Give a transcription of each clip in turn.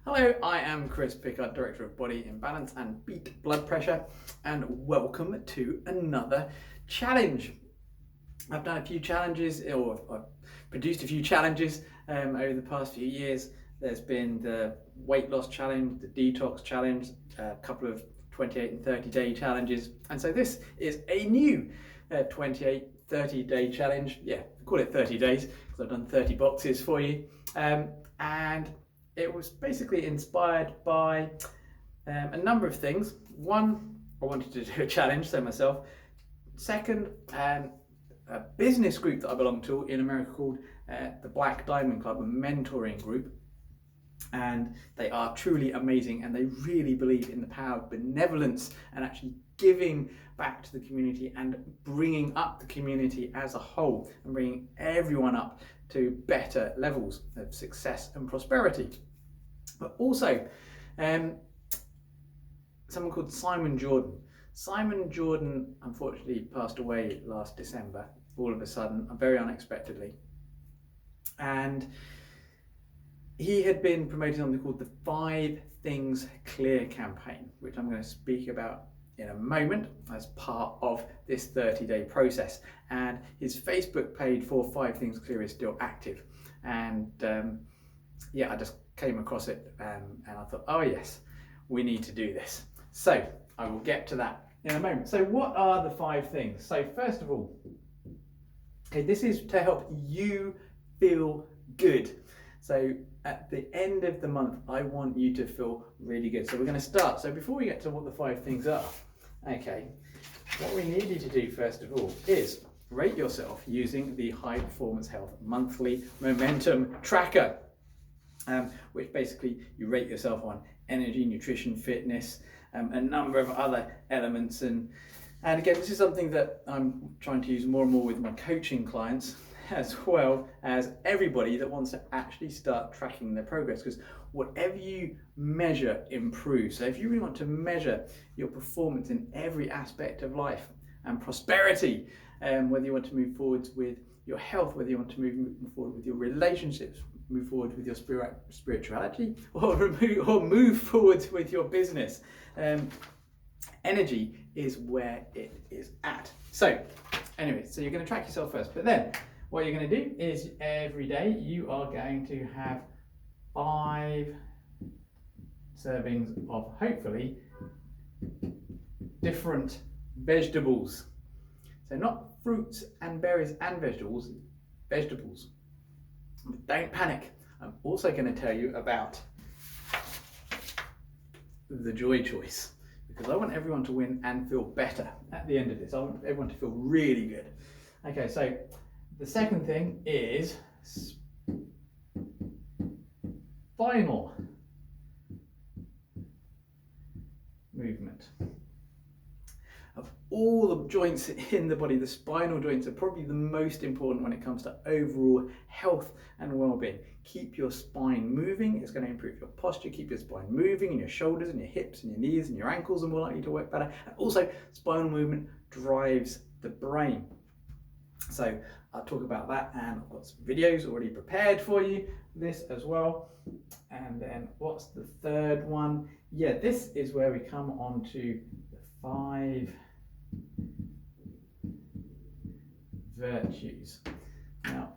Hello, I am Chris Pickard, Director of Body Imbalance and Beat Blood Pressure, and welcome to another challenge. I've done a few challenges, or I've produced a few challenges over the past few years. There's been the weight loss challenge, the detox challenge, a couple of 28 and 30 day challenges, and so this is a new 28, 30 day challenge. Yeah, call it 30 days because I've done 30 boxes for you. And it was basically inspired by a number of things. One, I wanted to do a challenge, so myself. Second, a business group that I belong to in America called the Black Diamond Club, a mentoring group. And they are truly amazing, and they really believe in the power of benevolence and actually giving back to the community and bringing up the community as a whole and bringing everyone up to better levels of success and prosperity. But also someone called Simon Jordan. Simon Jordan unfortunately passed away last December, all of a sudden, very unexpectedly. And he had been promoting something called the 5 Things Clear campaign, which I'm going to speak about in a moment as part of this 30-day process. And his Facebook page for 5 Things Clear is still active. And I just came across it and I thought, oh yes, we need to do this. So I will get to that in a moment. So what are the 5 things? So first of all, okay, this is to help you feel good. So at the end of the month, I want you to feel really good. So we're going to start. So before we get to what the 5 things are, okay, what we need you to do first of all is rate yourself using the High Performance Health Monthly Momentum Tracker, which basically you rate yourself on energy, nutrition, fitness, a number of other elements. And again, this is something that I'm trying to use more and more with my coaching clients, as well as everybody that wants to actually start tracking their progress, because whatever you measure improves. So if you really want to measure your performance in every aspect of life and prosperity, whether you want to move forwards with your health, whether you want to move forward with your relationships, move forward with your spirituality, or move forwards with your business, energy is where it is at. So anyway, so you're going to track yourself first, but then what you're going to do is every day you are going to have 5 servings of hopefully different vegetables. So not fruits and berries and vegetables, vegetables. But don't panic. I'm also going to tell you about the joy choice, because I want everyone to win and feel better at the end of this. I want everyone to feel really good. Okay, so the second thing is spinal movement. Of all the joints in the body, the spinal joints are probably the most important when it comes to overall health and well-being. Keep your spine moving, it's going to improve your posture. Keep your spine moving, and your shoulders and your hips and your knees and your ankles are more likely to work better. And also, spinal movement drives the brain. So I'll talk about that, and I've got some videos already prepared for you, this as well. And then what's the third one? Yeah, this is where we come on to the 5 virtues. Now,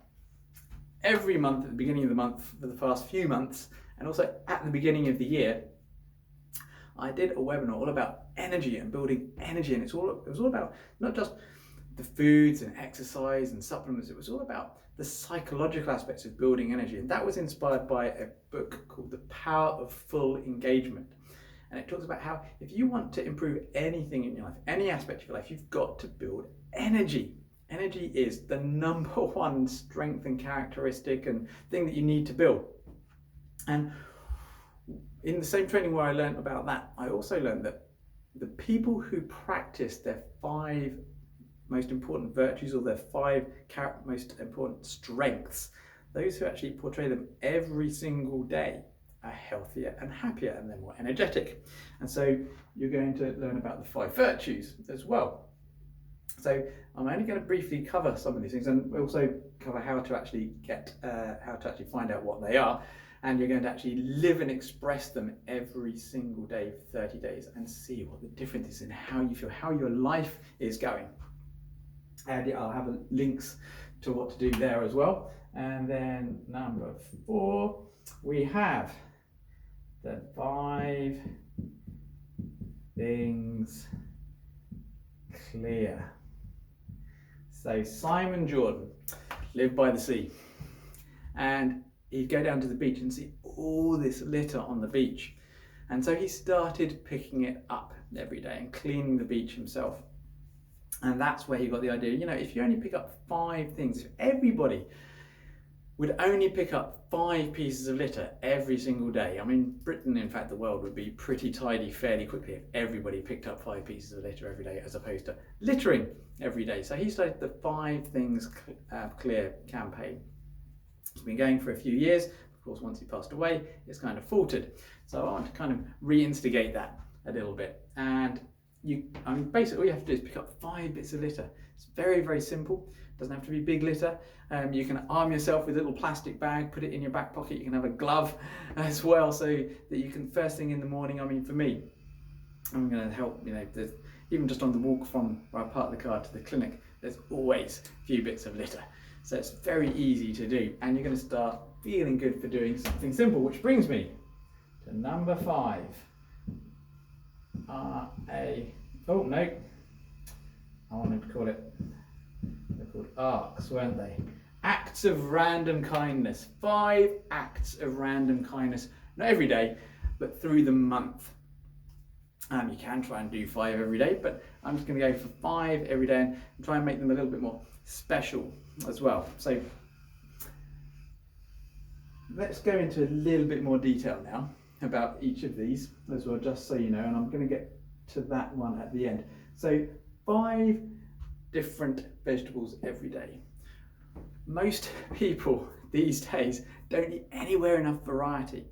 every month at the beginning of the month for the past few months, and also at the beginning of the year, I did a webinar all about energy and building energy, and it was all about not just the foods and exercise and supplements. It was all about the psychological aspects of building energy, and that was inspired by a book called The Power of Full Engagement. And it talks about how if you want to improve anything in your life, any aspect of your life, you've got to build energy. Energy is the number 1 strength and characteristic and thing that you need to build. And in the same training where I learned about that, I also learned that the people who practice their 5 most important virtues, or their 5 most important strengths, those who actually portray them every single day, are healthier and happier, and they're more energetic. And so you're going to learn about the 5 virtues as well. So I'm only going to briefly cover some of these things, and we'll also cover how to actually find out what they are. And you're going to actually live and express them every single day for 30 days and see what the difference is in how you feel, how your life is going. And I'll have links to what to do there as well. And then number 4, we have the 5 things clear. So Simon Jordan lived by the sea, and he'd go down to the beach and see all this litter on the beach. And so he started picking it up every day and cleaning the beach himself. And that's where he got the idea, you know, if you only pick up 5 things, if everybody would only pick up 5 pieces of litter every single day. I mean, Britain, in fact, the world would be pretty tidy fairly quickly if everybody picked up 5 pieces of litter every day as opposed to littering every day. So he started the 5 Things Clear campaign. It's been going for a few years. Of course, once he passed away, it's kind of faltered. So I want to kind of reinstigate that a little bit. And basically all you have to do is pick up 5 bits of litter. It's very, very simple. It doesn't have to be big litter. You can arm yourself with a little plastic bag, put it in your back pocket. You can have a glove as well, so that you can, first thing in the morning, I mean, for me, I'm going to help, you know, even just on the walk from where I park the car to the clinic, there's always a few bits of litter. So it's very easy to do, and you're going to start feeling good for doing something simple, which brings me to number 5. Oh no, I wanted to call it, they're called ARKs, weren't they? Acts of random kindness. 5 acts of random kindness, not every day, but through the month. You can try and do 5 every day, but I'm just going to go for 5 every day and try and make them a little bit more special as well. So let's go into a little bit more detail now about each of these as well, just so you know, and I'm going to get to that one at the end. So 5 different vegetables every day. Most people these days don't eat anywhere enough variety.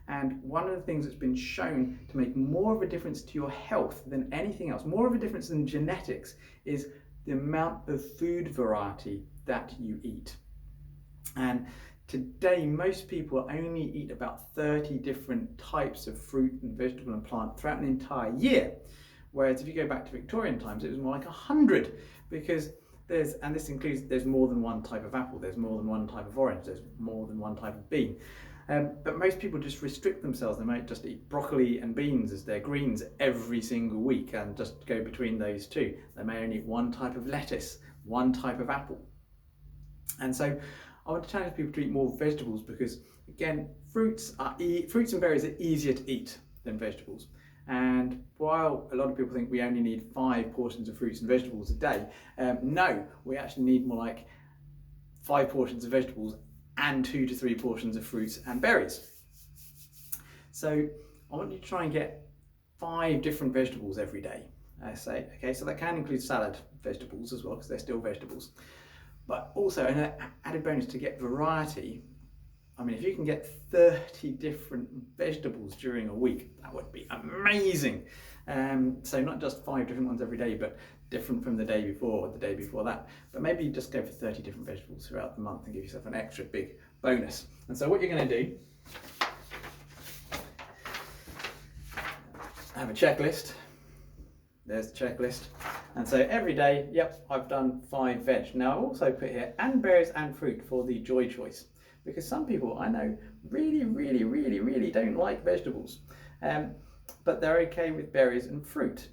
And one of the things that's been shown to make more of a difference to your health than anything else, more of a difference than genetics, is the amount of food variety that you eat. And today, most people only eat about 30 different types of fruit and vegetable and plant throughout an entire year. Whereas if you go back to Victorian times, it was more like 100, because there's more than one type of apple, there's more than one type of orange, there's more than one type of bean. But most people just restrict themselves. They might just eat broccoli and beans as their greens every single week and just go between those 2. They may only eat one type of lettuce, one type of apple. And so I want to challenge people to eat more vegetables, because again, fruits and berries are easier to eat than vegetables. And while a lot of people think we only need 5 portions of fruits and vegetables a day, no, we actually need more like 5 portions of vegetables and 2 to 3 portions of fruits and berries. So I want you to try and get 5 different vegetables every day. So that can include salad vegetables as well, because they're still vegetables. But also an added bonus to get variety. I mean, if you can get 30 different vegetables during a week, that would be amazing. So not just 5 different ones every day, but different from the day before or the day before that. But maybe you just go for 30 different vegetables throughout the month and give yourself an extra big bonus. And so what you're going to do, have a checklist. There's the checklist. And so every day, yep, I've done 5 veg. Now I also put here and berries and fruit for the joy choice, because some people I know really don't like vegetables, but they're okay with berries and fruit.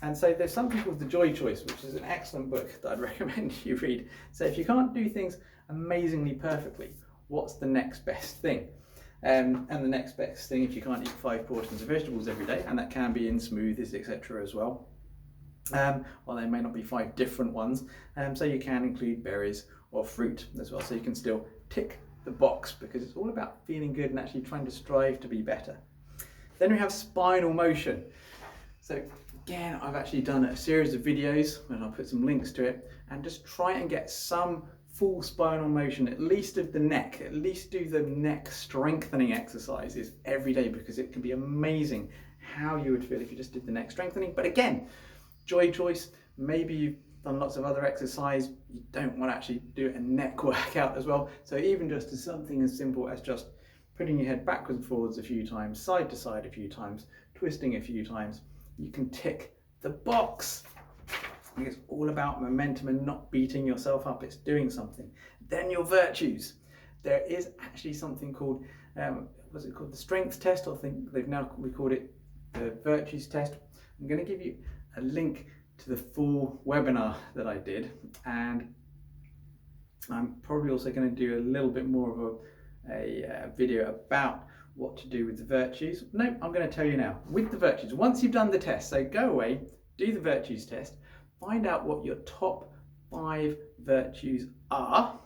And so there's something called the Joy Choice, which is an excellent book that I'd recommend you read. So if you can't do things amazingly perfectly, what's the next best thing? And the next best thing, if you can't eat 5 portions of vegetables every day, and that can be in smoothies, etc. as well, well, there may not be 5 different ones, so you can include berries or fruit as well, so you can still tick the box, because it's all about feeling good and actually trying to strive to be better. Then we have spinal motion. So again, I've actually done a series of videos, and I'll put some links to it, and just try and get some full spinal motion, at least of the neck. At least do the neck strengthening exercises every day, because it can be amazing how you would feel if you just did the neck strengthening. But again, joy choice. Maybe you've done lots of other exercise, you don't want to actually do a neck workout as well. So even just as something as simple as just putting your head backwards and forwards a few times, side to side a few times, twisting a few times, you can tick the box. It's all about momentum and not beating yourself up. It's doing something. Then your virtues. There is actually something called, what's it called? The strength test, or I think we called it the virtues test. I'm going to give you a link to the full webinar that I did, and I'm probably also going to do a little bit more of a video about what to do with the virtues. No, I'm going to tell you now. With the virtues, once you've done the test, so go away, do the virtues test, find out what your top 5 virtues are,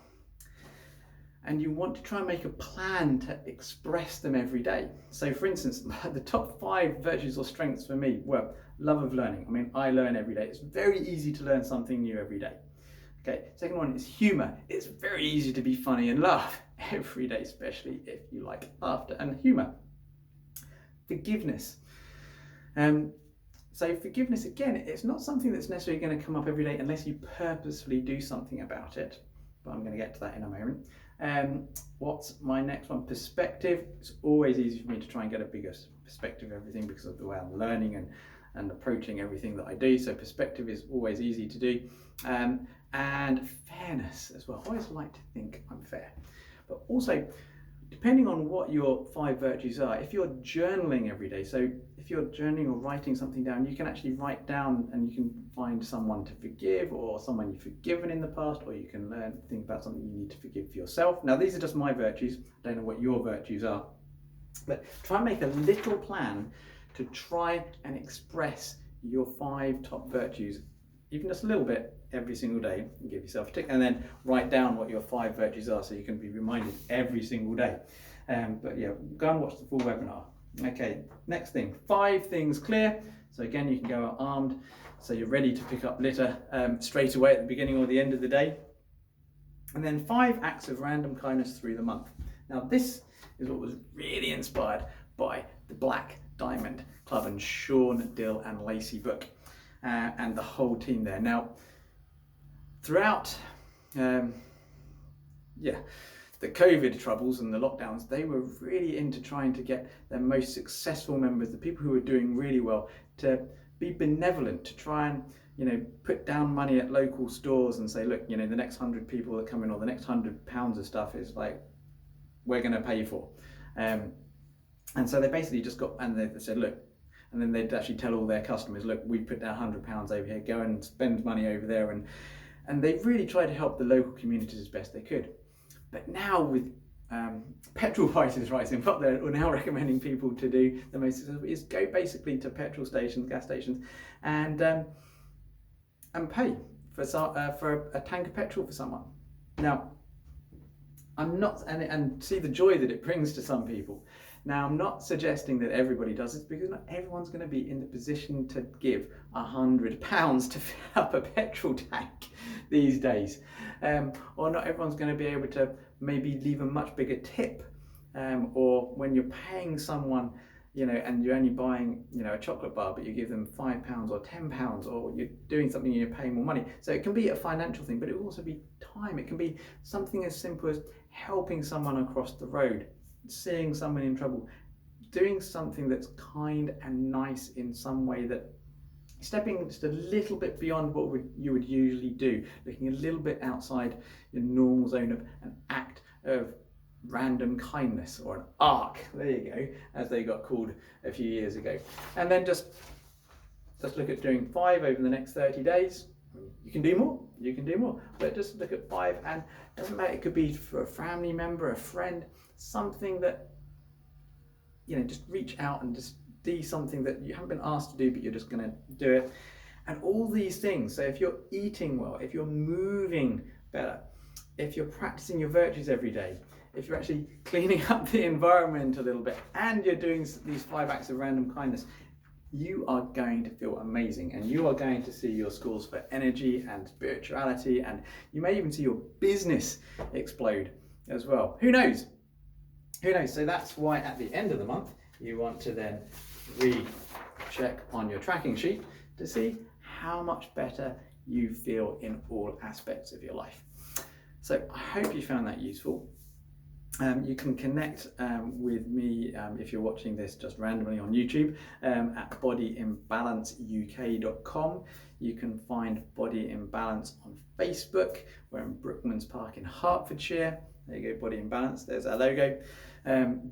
and you want to try and make a plan to express them every day. So for instance, the top 5 virtues or strengths for me were love of learning. I mean, I learn every day. It's very easy to learn something new every day. Okay, second one is humour. It's very easy to be funny and laugh every day, especially if you like laughter and humour. Forgiveness. So forgiveness, again, it's not something that's necessarily going to come up every day unless you purposefully do something about it. But I'm going to get to that in a moment. What's my next one? Perspective. It's always easy for me to try and get a bigger perspective of everything because of the way I'm learning and approaching everything that I do. So perspective is always easy to do. And fairness as well. I always like to think I'm fair. But also, depending on what your 5 virtues are, if you're journaling every day, so if you're journaling or writing something down, you can actually write down and you can find someone to forgive or someone you've forgiven in the past, or you can think about something you need to forgive for yourself. Now, these are just my virtues. I don't know what your virtues are. But try and make a little plan to try and express your 5 top virtues, even just a little bit, every single day, and give yourself a tick, and then write down what your 5 virtues are so you can be reminded every single day. But yeah, go and watch the full webinar. Okay, next thing, 5 things clear. So again, you can go out armed, so you're ready to pick up litter straight away at the beginning or the end of the day. And then 5 acts of random kindness through the month. Now this is what was really inspired by the Black Diamond Club and Sean, Dill and Lacey book and the whole team there. Now, throughout the COVID troubles and the lockdowns, they were really into trying to get their most successful members, the people who were doing really well, to be benevolent, to try and put down money at local stores and say, look, the next 100 people that come in, or the next £100 of stuff is like, we're going to pay for. And so they basically just got, and they said, look, and then they'd actually tell all their customers, look, we put down £100 over here, go and spend money over there. And they really tried to help the local communities as best they could. But now with petrol prices rising, what they're now recommending people to do the most is go basically to petrol stations, gas stations, and pay for a tank of petrol for someone. Now, I'm not, and see the joy that it brings to some people. Now, I'm not suggesting that everybody does this, because not everyone's going to be in the position to give £100 to fill up a petrol tank these days. Or not everyone's going to be able to maybe leave a much bigger tip. Or when you're paying someone, and you're only buying, a chocolate bar, but you give them £5 or £10, or you're doing something and you're paying more money. So it can be a financial thing, but it will also be time. It can be something as simple as helping someone across the road, seeing someone in trouble, doing something that's kind and nice in some way, that stepping just a little bit beyond what you would usually do, looking a little bit outside your normal zone of an act of random kindness, or an ARK, there you go, as they got called a few years ago. And then just look at doing 5 over the next 30 days. You can do more, but just look at 5, and it doesn't matter, it could be for a family member, a friend, something that, just reach out and just do something that you haven't been asked to do, but you're just going to do it. And all these things, so if you're eating well, if you're moving better, if you're practicing your virtues every day, if you're actually cleaning up the environment a little bit, and you're doing these 5 acts of random kindness, you are going to feel amazing, and you are going to see your scores for energy and spirituality, and you may even see your business explode as well. Who knows? Who knows? So that's why at the end of the month, you want to then recheck on your tracking sheet to see how much better you feel in all aspects of your life. So I hope you found that useful. You can connect with me if you're watching this just randomly on YouTube at bodyimbalanceuk.com. You can find Body Imbalance on Facebook. We're in Brookman's Park in Hertfordshire. There you go, Body Imbalance. There's our logo.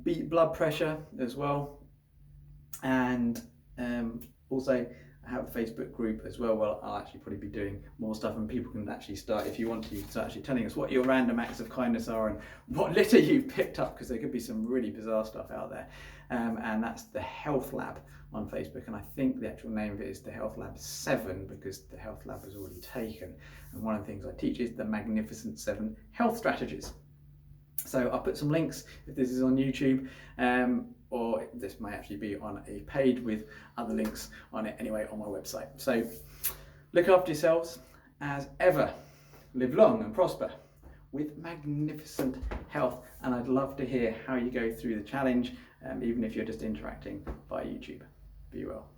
Beat blood pressure as well. And also I have a Facebook group as well. Well, I'll actually probably be doing more stuff, and people can actually start, if you want to, start actually telling us what your random acts of kindness are and what litter you've picked up, because there could be some really bizarre stuff out there. And that's the Health Lab on Facebook, and I think the actual name of it is the Health Lab 7 because the Health Lab was already taken. And one of the things I teach is the Magnificent 7 health strategies. So I'll put some links if this is on YouTube, or this may actually be on a page with other links on it anyway on my website. So look after yourselves as ever. Live long and prosper with magnificent health. And I'd love to hear how you go through the challenge, even if you're just interacting via YouTube. Be well.